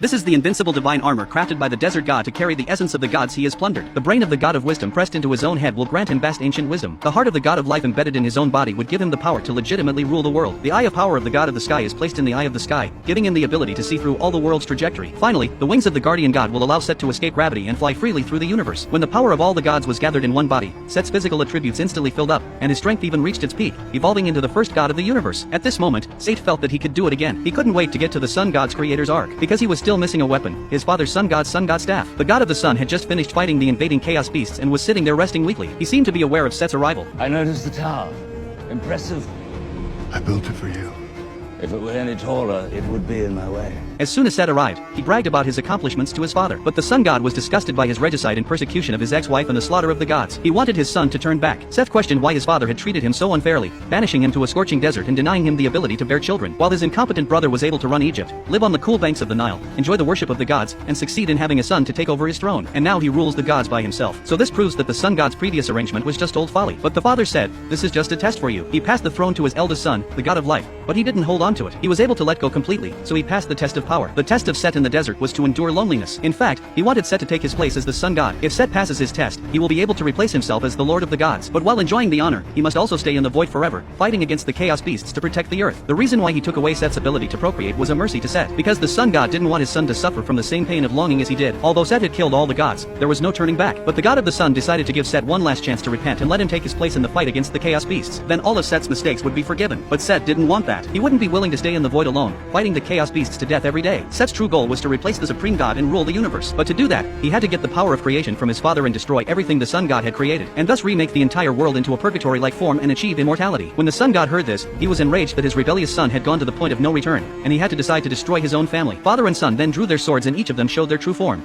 This is the invincible divine armor crafted by the desert god to carry the essence of the gods he has plundered. The brain of the god of wisdom pressed into his own head will grant him vast ancient wisdom. The heart of the god of life embedded in his own body would give him the power to legitimately rule the world. The eye of power of the god of the sky is placed in the eye of the sky, giving him the ability to see through all the world's trajectory. Finally, the wings of the guardian god will allow Set to escape gravity and fly freely through the universe. When the power of all the gods was gathered in one body, Set's physical attributes instantly filled up, and his strength even reached its peak, evolving into the first god of the universe. At this moment, Set felt that he could do it again. He couldn't wait to get to the sun god's creator's ark, because he was still missing a weapon. His father's sun god's staff. The god of the sun had just finished fighting the invading chaos beasts and was sitting there resting weakly. He seemed to be aware of Set's arrival. I noticed the tower. Impressive. I built it for you. If it were any taller, it would be in my way. As soon as Set arrived, he bragged about his accomplishments to his father. But the sun god was disgusted by his regicide and persecution of his ex-wife and the slaughter of the gods. He wanted his son to turn back. Set questioned why his father had treated him so unfairly, banishing him to a scorching desert and denying him the ability to bear children, while his incompetent brother was able to run Egypt, live on the cool banks of the Nile, enjoy the worship of the gods, and succeed in having a son to take over his throne. And now he rules the gods by himself. So this proves that the sun god's previous arrangement was just old folly. But the father said, "This is just a test for you." He passed the throne to his eldest son, the god of life, but he didn't hold on to it. He was able to let go completely, so he passed the test of power. The test of Set in the desert was to endure loneliness. In fact, he wanted Set to take his place as the sun god. If Set passes his test, he will be able to replace himself as the lord of the gods. But while enjoying the honor, he must also stay in the void forever, fighting against the chaos beasts to protect the earth. The reason why he took away Set's ability to procreate was a mercy to Set, because the sun god didn't want his son to suffer from the same pain of longing as he did. Although Set had killed all the gods, there was no turning back. But the god of the sun decided to give Set one last chance to repent and let him take his place in the fight against the chaos beasts. Then all of Set's mistakes would be forgiven. But Set didn't want that. He wouldn't be willing to stay in the void alone, fighting the chaos beasts to death every day. Set's true goal was to replace the supreme god and rule the universe. But to do that, he had to get the power of creation from his father and destroy everything the sun god had created, and thus remake the entire world into a purgatory-like form and achieve immortality. When the sun god heard this, he was enraged that his rebellious son had gone to the point of no return, and he had to decide to destroy his own family. Father and son then drew their swords and each of them showed their true form.